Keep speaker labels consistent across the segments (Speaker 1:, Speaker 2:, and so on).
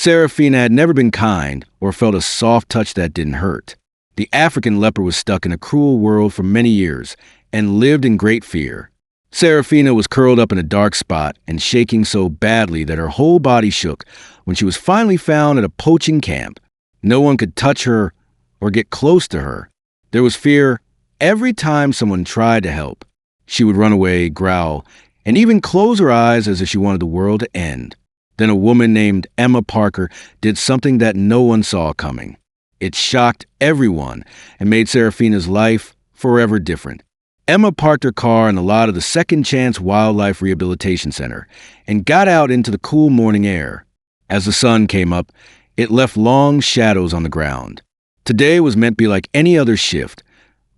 Speaker 1: Saraphina had never been kind or felt a soft touch that didn't hurt. The African leopard was stuck in a cruel world for many years and lived in great fear. Saraphina was curled up in a dark spot and shaking so badly that her whole body shook when she was finally found at a poaching camp. No one could touch her or get close to her. There was fear every time someone tried to help. She would run away, growl, and even close her eyes as if she wanted the world to end. Then a woman named Emma Parker did something that no one saw coming. It shocked everyone and made Saraphina's life forever different. Emma parked her car in the lot of the Second Chance Wildlife Rehabilitation Center and got out into the cool morning air. As the sun came up, it left long shadows on the ground. Today was meant to be like any other shift,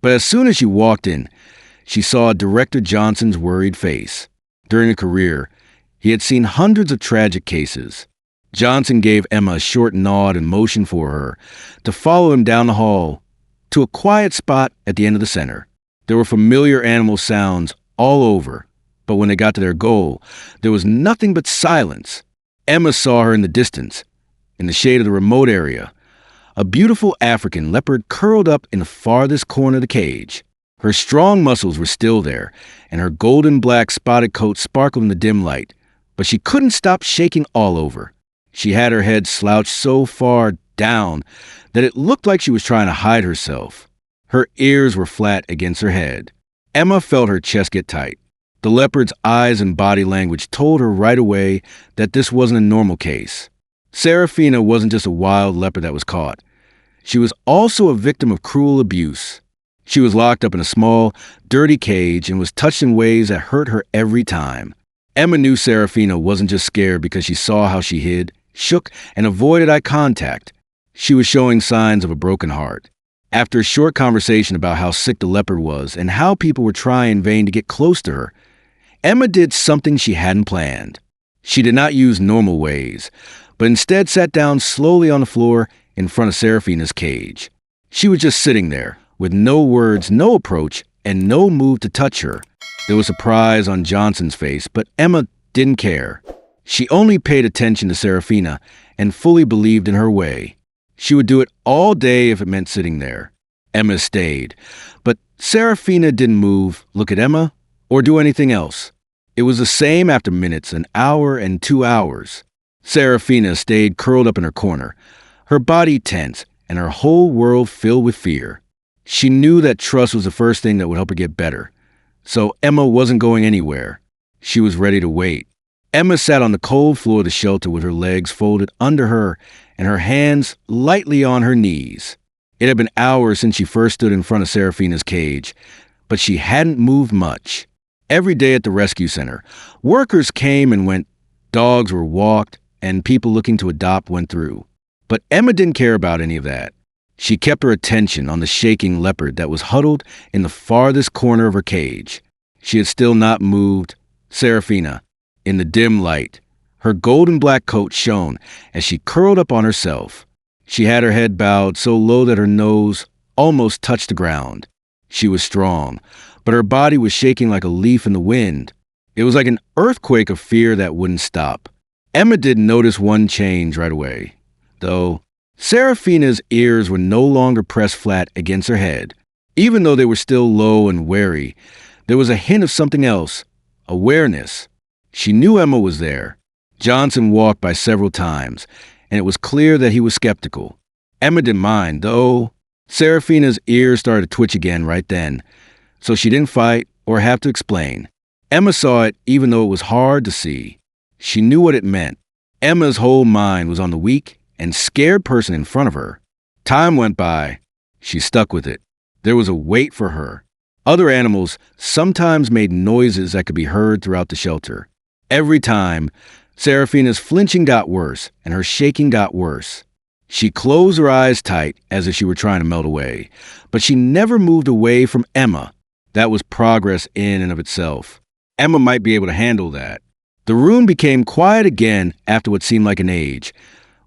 Speaker 1: but as soon as she walked in, she saw Director Johnson's worried face. During a career, he had seen hundreds of tragic cases. Johnson gave Emma a short nod and motion for her to follow him down the hall to a quiet spot at the end of the center. There were familiar animal sounds all over, but when they got to their goal, there was nothing but silence. Emma saw her in the distance, in the shade of the remote area, a beautiful African leopard curled up in the farthest corner of the cage. Her strong muscles were still there, and her golden black spotted coat sparkled in the dim light, but she couldn't stop shaking all over. She had her head slouched so far down that it looked like she was trying to hide herself. Her ears were flat against her head. Emma felt her chest get tight. The leopard's eyes and body language told her right away that this wasn't a normal case. Saraphina wasn't just a wild leopard that was caught. She was also a victim of cruel abuse. She was locked up in a small, dirty cage and was touched in ways that hurt her every time. Emma knew Saraphina wasn't just scared because she saw how she hid, shook, and avoided eye contact. She was showing signs of a broken heart. After a short conversation about how sick the leopard was and how people were trying in vain to get close to her, Emma did something she hadn't planned. She did not use normal ways, but instead sat down slowly on the floor in front of Saraphina's cage. She was just sitting there, with no words, no approach, and no move to touch her. There was surprise on Johnson's face, but Emma didn't care. She only paid attention to Saraphina and fully believed in her way. She would do it all day if it meant sitting there. Emma stayed, but Saraphina didn't move, look at Emma, or do anything else. It was the same after minutes, an hour, and 2 hours. Saraphina stayed curled up in her corner, her body tense and her whole world filled with fear. She knew that trust was the first thing that would help her get better. So Emma wasn't going anywhere. She was ready to wait. Emma sat on the cold floor of the shelter with her legs folded under her and her hands lightly on her knees. It had been hours since she first stood in front of Saraphina's cage, but she hadn't moved much. Every day at the rescue center, workers came and went, dogs were walked, and people looking to adopt went through. But Emma didn't care about any of that. She kept her attention on the shaking leopard that was huddled in the farthest corner of her cage. She had still not moved. Saraphina, in the dim light, her golden black coat shone as she curled up on herself. She had her head bowed so low that her nose almost touched the ground. She was strong, but her body was shaking like a leaf in the wind. It was like an earthquake of fear that wouldn't stop. Emma didn't notice one change right away, though. Saraphina's ears were no longer pressed flat against her head. Even though they were still low and wary, there was a hint of something else, awareness. She knew Emma was there. Johnson walked by several times, and it was clear that he was skeptical. Emma didn't mind, though. Saraphina's ears started to twitch again right then, so she didn't fight or have to explain. Emma saw it even though it was hard to see. She knew what it meant. Emma's whole mind was on the weak and scared person in front of her. Time went by. She stuck with it. There was a wait for her. Other animals sometimes made noises that could be heard throughout the shelter. Every time, Saraphina's flinching got worse and her shaking got worse. She closed her eyes tight as if she were trying to melt away, but she never moved away from Emma. That was progress in and of itself. Emma might be able to handle that. The room became quiet again after what seemed like an age,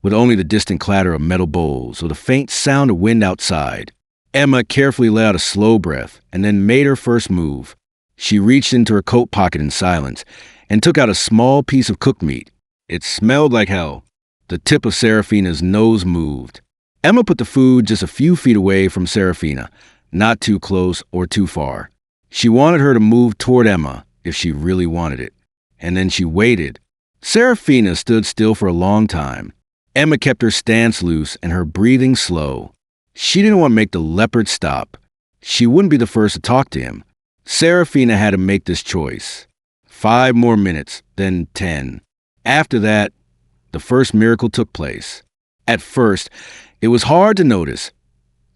Speaker 1: with only the distant clatter of metal bowls or the faint sound of wind outside. Emma carefully let out a slow breath and then made her first move. She reached into her coat pocket in silence and took out a small piece of cooked meat. It smelled like hell. The tip of Saraphina's nose moved. Emma put the food just a few feet away from Saraphina, not too close or too far. She wanted her to move toward Emma if she really wanted it. And then she waited. Saraphina stood still for a long time. Emma kept her stance loose and her breathing slow. She didn't want to make the leopard stop. She wouldn't be the first to talk to him. Saraphina had to make this choice. 5 more minutes, then 10. After that, the first miracle took place. At first, it was hard to notice.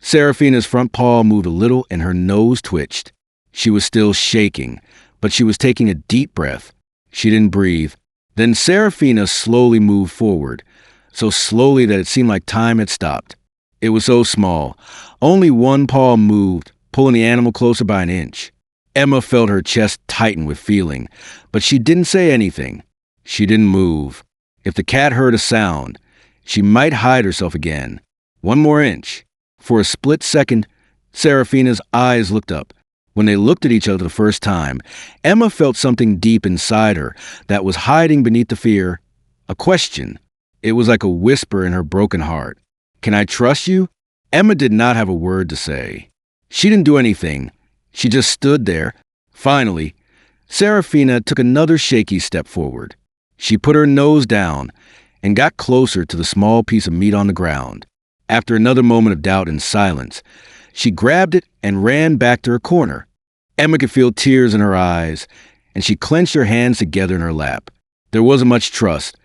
Speaker 1: Saraphina's front paw moved a little and her nose twitched. She was still shaking, but she was taking a deep breath. She didn't breathe. Then Saraphina slowly moved forward, so slowly that it seemed like time had stopped. It was so small. Only one paw moved, pulling the animal closer by an inch. Emma felt her chest tighten with feeling, but she didn't say anything. She didn't move. If the cat heard a sound, she might hide herself again. 1 more inch. For a split second, Saraphina's eyes looked up. When they looked at each other the first time, Emma felt something deep inside her that was hiding beneath the fear. A question. It was like a whisper in her broken heart. "Can I trust you?" Emma did not have a word to say. She didn't do anything. She just stood there. Finally, Saraphina took another shaky step forward. She put her nose down and got closer to the small piece of meat on the ground. After another moment of doubt and silence, she grabbed it and ran back to her corner. Emma could feel tears in her eyes, and she clenched her hands together in her lap. There wasn't much trust,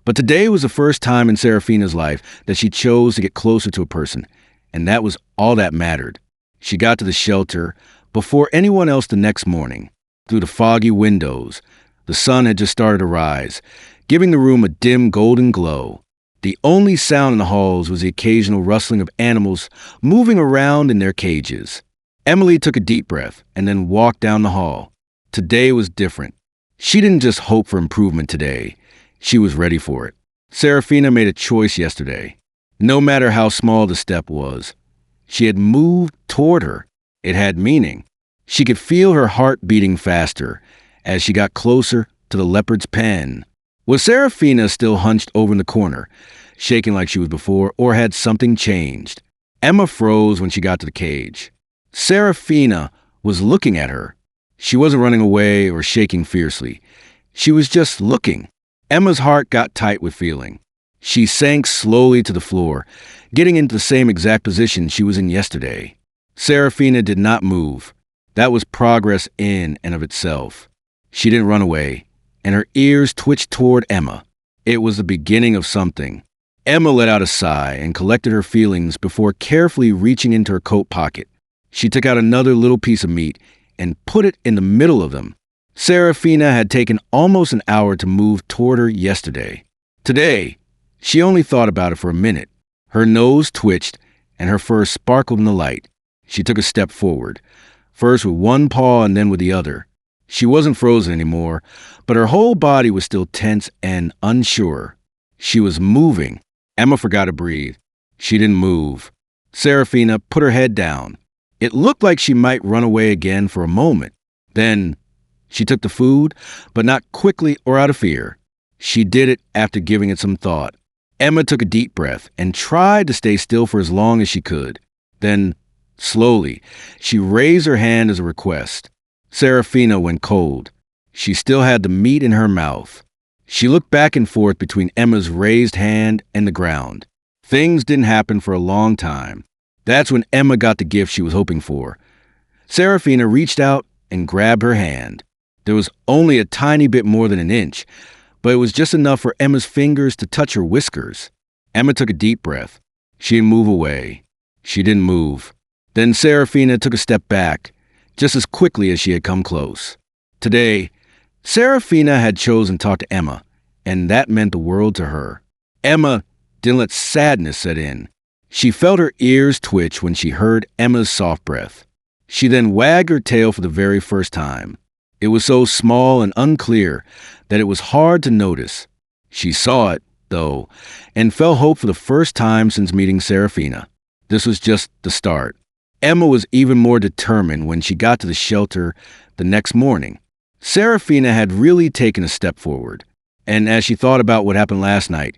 Speaker 1: but today was the first time in Saraphina's life that she chose to get closer to a person, and that was all that mattered. She got to the shelter before anyone else the next morning. Through the foggy windows, the sun had just started to rise, giving the room a dim golden glow. The only sound in the halls was the occasional rustling of animals moving around in their cages. Emily took a deep breath and then walked down the hall. Today was different. She didn't just hope for improvement today. She was ready for it. Saraphina made a choice yesterday. No matter how small the step was, she had moved toward her. It had meaning. She could feel her heart beating faster as she got closer to the leopard's pen. Was Saraphina still hunched over in the corner, shaking like she was before, or had something changed? Emma froze when she got to the cage. Saraphina was looking at her. She wasn't running away or shaking fiercely. She was just looking. Emma's heart got tight with feeling. She sank slowly to the floor, getting into the same exact position she was in yesterday. Saraphina did not move. That was progress in and of itself. She didn't run away, and her ears twitched toward Emma. It was the beginning of something. Emma let out a sigh and collected her feelings before carefully reaching into her coat pocket. She took out another little piece of meat and put it in the middle of them. Saraphina had taken almost an hour to move toward her yesterday. Today, she only thought about it for a minute. Her nose twitched and her fur sparkled in the light. She took a step forward, first with one paw and then with the other. She wasn't frozen anymore, but her whole body was still tense and unsure. She was moving. Emma forgot to breathe. She didn't move. Saraphina put her head down. It looked like she might run away again for a moment. Then she took the food, but not quickly or out of fear. She did it after giving it some thought. Emma took a deep breath and tried to stay still for as long as she could. Then, slowly, she raised her hand as a request. Saraphina went cold. She still had the meat in her mouth. She looked back and forth between Emma's raised hand and the ground. Things didn't happen for a long time. That's when Emma got the gift she was hoping for. Saraphina reached out and grabbed her hand. There was only a tiny bit more than an inch, but it was just enough for Emma's fingers to touch her whiskers. Emma took a deep breath. She didn't move away. She didn't move. Then Saraphina took a step back, just as quickly as she had come close. Today, Saraphina had chosen to talk to Emma, and that meant the world to her. Emma didn't let sadness set in. She felt her ears twitch when she heard Emma's soft breath. She then wagged her tail for the very first time. It was so small and unclear that it was hard to notice. She saw it, though, and felt hope for the first time since meeting Saraphina. This was just the start. Emma was even more determined when she got to the shelter the next morning. Saraphina had really taken a step forward. And as she thought about what happened last night,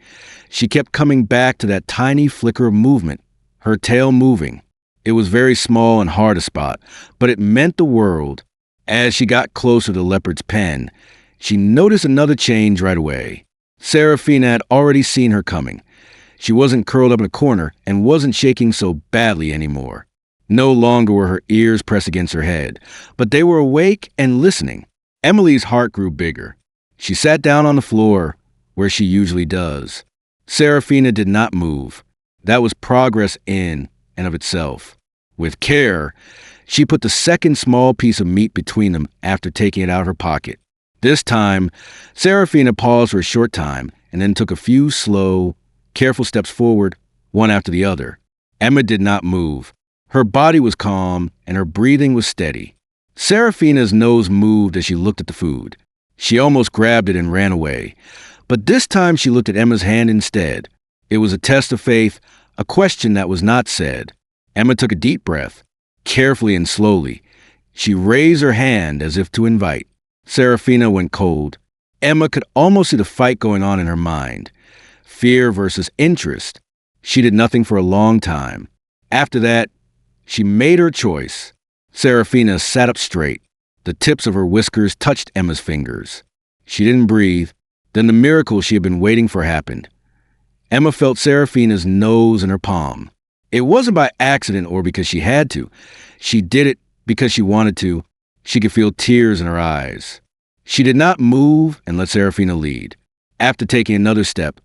Speaker 1: she kept coming back to that tiny flicker of movement, her tail moving. It was very small and hard to spot, but it meant the world. As she got closer to the leopard's pen, she noticed another change right away. Saraphina had already seen her coming. She wasn't curled up in a corner and wasn't shaking so badly anymore. No longer were her ears pressed against her head, but they were awake and listening. Emily's heart grew bigger. She sat down on the floor, where she usually does. Saraphina did not move. That was progress in and of itself. With care, she put the second small piece of meat between them after taking it out of her pocket. This time, Saraphina paused for a short time and then took a few slow, careful steps forward, one after the other. Emma did not move. Her body was calm and her breathing was steady. Saraphina's nose moved as she looked at the food. She almost grabbed it and ran away. But this time she looked at Emma's hand instead. It was a test of faith, a question that was not said. Emma took a deep breath, carefully and slowly. She raised her hand as if to invite. Saraphina went cold. Emma could almost see the fight going on in her mind. Fear versus interest. She did nothing for a long time. After that, she made her choice. Saraphina sat up straight. The tips of her whiskers touched Emma's fingers. She didn't breathe. Then the miracle she had been waiting for happened. Emma felt Saraphina's nose in her palm. It wasn't by accident or because she had to. She did it because she wanted to. She could feel tears in her eyes. She did not move and let Saraphina lead. After taking another step,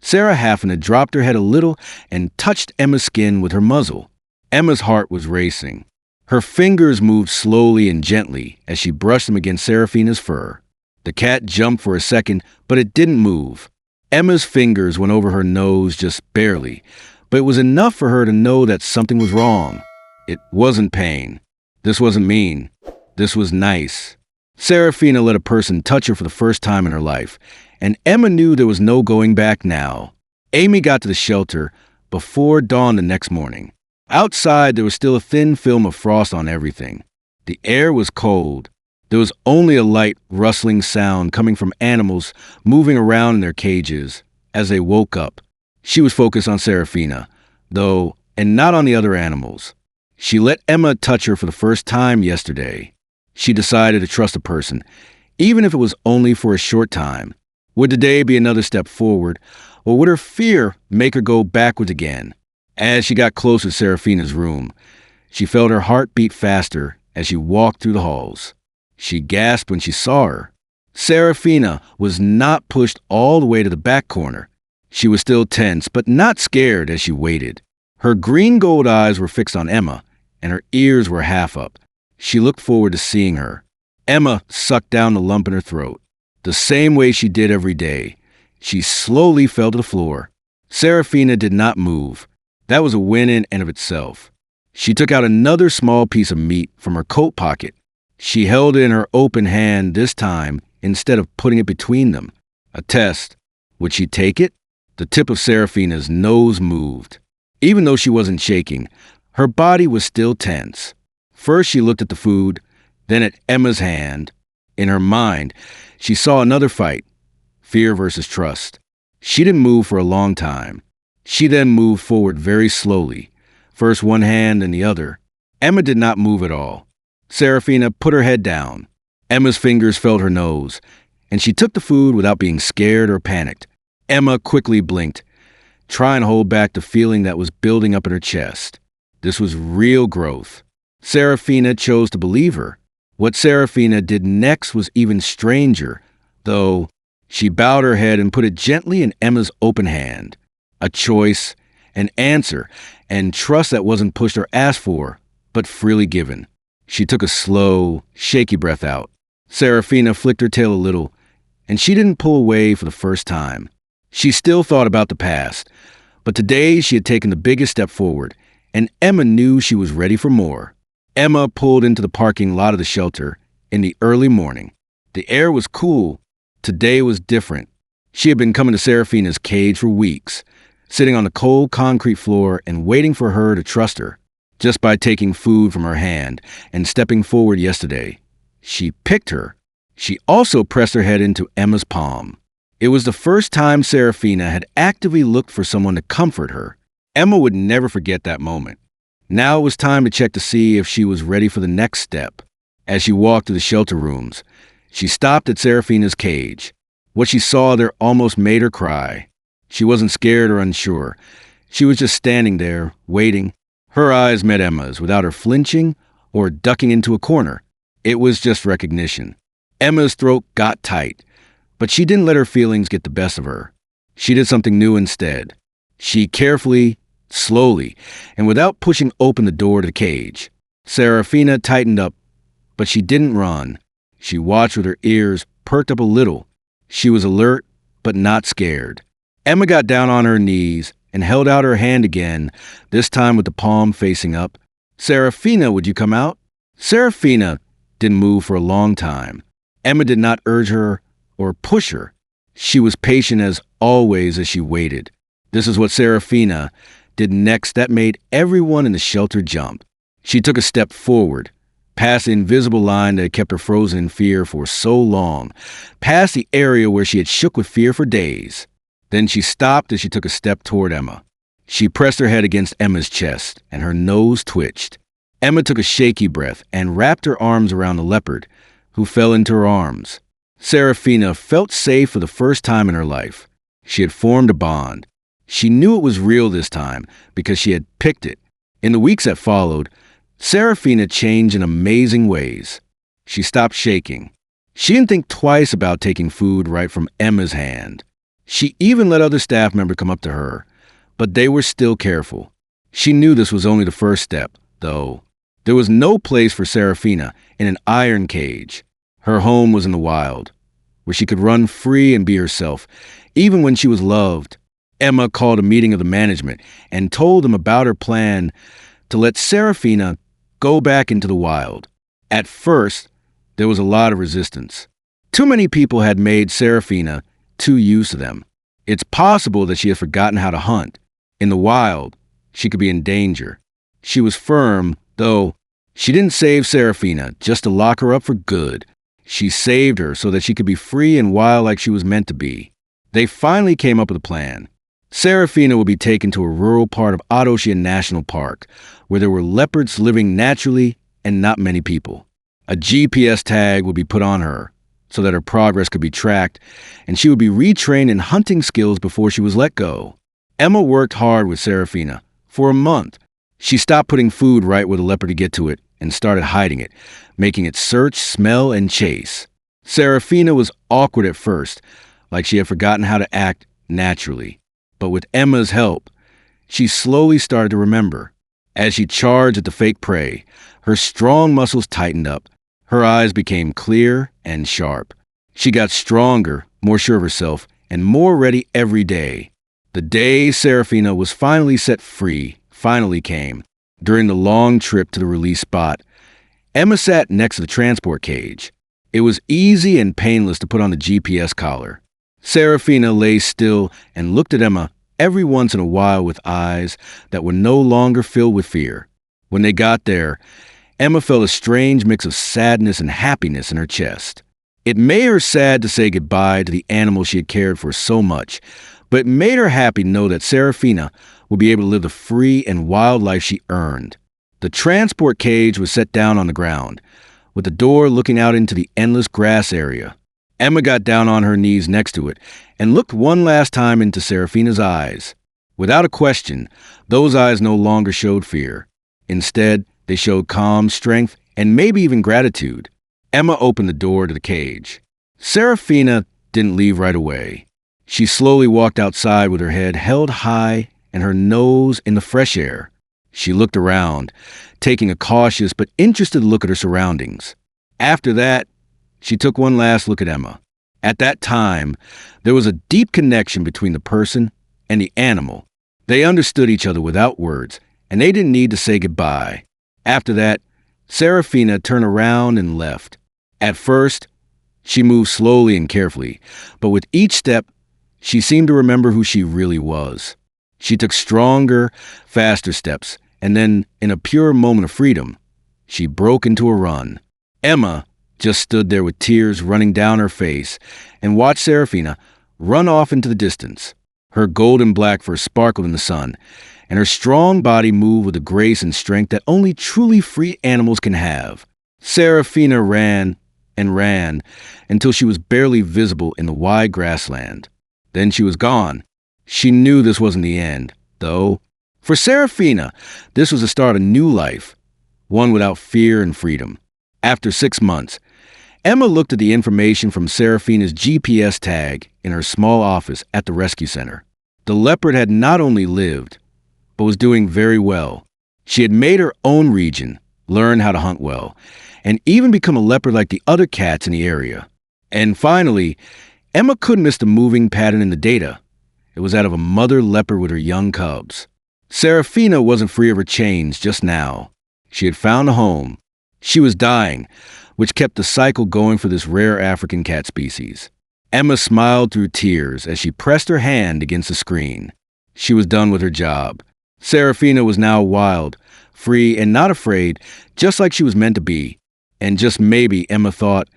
Speaker 1: Saraphina dropped her head a little and touched Emma's skin with her muzzle. Emma's heart was racing. Her fingers moved slowly and gently as she brushed them against Saraphina's fur. The cat jumped for a second, but it didn't move. Emma's fingers went over her nose just barely, but it was enough for her to know that something was wrong. It wasn't pain. This wasn't mean. This was nice. Saraphina let a person touch her for the first time in her life, and Emma knew there was no going back now. Amy got to the shelter before dawn the next morning. Outside, there was still a thin film of frost on everything. The air was cold. There was only a light, rustling sound coming from animals moving around in their cages as they woke up. She was focused on Saraphina, though, and not on the other animals. She let Emma touch her for the first time yesterday. She decided to trust a person, even if it was only for a short time. Would today be another step forward, or would her fear make her go backwards again? As she got closer to Saraphina's room, she felt her heart beat faster as she walked through the halls. She gasped when she saw her. Saraphina was not pushed all the way to the back corner. She was still tense, but not scared as she waited. Her green-gold eyes were fixed on Emma, and her ears were half up. She looked forward to seeing her. Emma sucked down the lump in her throat, the same way she did every day. She slowly fell to the floor. Saraphina did not move. That was a win in and of itself. She took out another small piece of meat from her coat pocket. She held it in her open hand this time instead of putting it between them. A test. Would she take it? The tip of Saraphina's nose moved. Even though she wasn't shaking, her body was still tense. First she looked at the food, then at Emma's hand. In her mind, she saw another fight. Fear versus trust. She didn't move for a long time. She then moved forward very slowly, first one hand and the other. Emma did not move at all. Saraphina put her head down. Emma's fingers felt her nose, and she took the food without being scared or panicked. Emma quickly blinked, trying to hold back the feeling that was building up in her chest. This was real growth. Saraphina chose to believe her. What Saraphina did next was even stranger, though. She bowed her head and put it gently in Emma's open hand. A choice, an answer, and trust that wasn't pushed or asked for, but freely given. She took a slow, shaky breath out. Saraphina flicked her tail a little, and she didn't pull away for the first time. She still thought about the past, but today she had taken the biggest step forward, and Emma knew she was ready for more. Emma pulled into the parking lot of the shelter in the early morning. The air was cool. Today was different. She had been coming to Saraphina's cage for weeks, sitting on the cold concrete floor and waiting for her to trust her. Just by taking food from her hand and stepping forward yesterday, she picked her. She also pressed her head into Emma's palm. It was the first time Seraphina had actively looked for someone to comfort her. Emma would never forget that moment. Now it was time to check to see if she was ready for the next step. As she walked to the shelter rooms, she stopped at Seraphina's cage. What she saw there almost made her cry. She wasn't scared or unsure. She was just standing there, waiting. Her eyes met Emma's without her flinching or ducking into a corner. It was just recognition. Emma's throat got tight, but she didn't let her feelings get the best of her. She did something new instead. She carefully, slowly, and without pushing open the door to the cage, Seraphina tightened up, but she didn't run. She watched with her ears perked up a little. She was alert, but not scared. Emma got down on her knees and held out her hand again, this time with the palm facing up. "Seraphina, would you come out?" Seraphina didn't move for a long time. Emma did not urge her or push her. She was patient as always as she waited. This is what Seraphina did next that made everyone in the shelter jump. She took a step forward, past the invisible line that had kept her frozen in fear for so long, past the area where she had shook with fear for days. Then she stopped as she took a step toward Emma. She pressed her head against Emma's chest, and her nose twitched. Emma took a shaky breath and wrapped her arms around the leopard, who fell into her arms. Seraphina felt safe for the first time in her life. She had formed a bond. She knew it was real this time because she had picked it. In the weeks that followed, Seraphina changed in amazing ways. She stopped shaking. She didn't think twice about taking food right from Emma's hand. She even let other staff members come up to her, but they were still careful. She knew this was only the first step, though. There was no place for Seraphina in an iron cage. Her home was in the wild, where she could run free and be herself, even when she was loved. Emma called a meeting of the management and told them about her plan to let Seraphina go back into the wild. At first, there was a lot of resistance. Too many people had made Seraphina too used to them. It's possible that she had forgotten how to hunt. In the wild, she could be in danger. She was firm, though. She didn't save Seraphina just to lock her up for good. She saved her so that she could be free and wild like she was meant to be. They finally came up with a plan. Seraphina would be taken to a rural part of Otoshia National Park, where there were leopards living naturally and not many people. A GPS tag would be put on her so that her progress could be tracked, and she would be retrained in hunting skills before she was let go. Emma worked hard with Seraphina. For a month, she stopped putting food right where the leopard could get to it and started hiding it, making it search, smell, and chase. Seraphina was awkward at first, like she had forgotten how to act naturally. But with Emma's help, she slowly started to remember. As she charged at the fake prey, her strong muscles tightened up. Her eyes became clear and sharp. She got stronger, more sure of herself, and more ready every day. The day Seraphina was finally set free finally came. During the long trip to the release spot, Emma sat next to the transport cage. It was easy and painless to put on the GPS collar. Seraphina lay still and looked at Emma every once in a while with eyes that were no longer filled with fear. When they got there, Emma felt a strange mix of sadness and happiness in her chest. It made her sad to say goodbye to the animal she had cared for so much, but it made her happy to know that Seraphina would be able to live the free and wild life she earned. The transport cage was set down on the ground, with the door looking out into the endless grass area. Emma got down on her knees next to it and looked one last time into Seraphina's eyes. Without a question, those eyes no longer showed fear. Instead, they showed calm, strength, and maybe even gratitude. Emma opened the door to the cage. Seraphina didn't leave right away. She slowly walked outside with her head held high and her nose in the fresh air. She looked around, taking a cautious but interested look at her surroundings. After that, she took one last look at Emma. At that time, there was a deep connection between the person and the animal. They understood each other without words, and they didn't need to say goodbye. After that, Seraphina turned around and left. At first, she moved slowly and carefully, but with each step, she seemed to remember who she really was. She took stronger, faster steps, and then, in a pure moment of freedom, she broke into a run. Emma just stood there with tears running down her face and watched Seraphina run off into the distance. Her golden black fur sparkled in the sun, and her strong body moved with a grace and strength that only truly free animals can have. Saraphina ran and ran until she was barely visible in the wide grassland. Then she was gone. She knew this wasn't the end, though. For Saraphina, this was the start of a new life, one without fear and freedom. After 6 months, Emma looked at the information from Saraphina's GPS tag in her small office at the rescue center. The leopard had not only lived, but was doing very well. She had made her own region, learned how to hunt well, and even become a leopard like the other cats in the area. And finally, Emma couldn't miss the moving pattern in the data. It was that of a mother leopard with her young cubs. Saraphina wasn't free of her chains just now. She had found a home. She was dying, which kept the cycle going for this rare African cat species. Emma smiled through tears as she pressed her hand against the screen. She was done with her job. Saraphina was now wild, free, and not afraid, just like she was meant to be. And just maybe, Emma thought,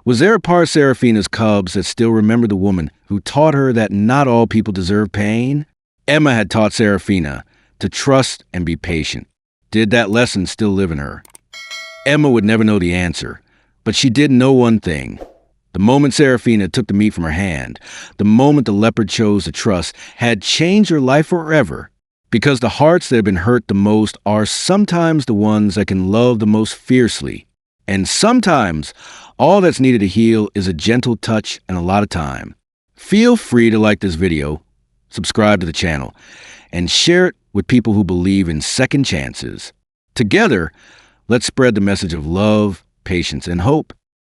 Speaker 1: was there a part of Saraphina's cubs that still remembered the woman who taught her that not all people deserve pain? Emma had taught Saraphina to trust and be patient. Did that lesson still live in her? Emma would never know the answer, but she did know one thing. The moment Saraphina took the meat from her hand, the moment the leopard chose to trust, had changed her life forever. Because the hearts that have been hurt the most are sometimes the ones that can love the most fiercely. And sometimes, all that's needed to heal is a gentle touch and a lot of time. Feel free to like this video, subscribe to the channel, and share it with people who believe in second chances. Together, let's spread the message of love, patience, and hope.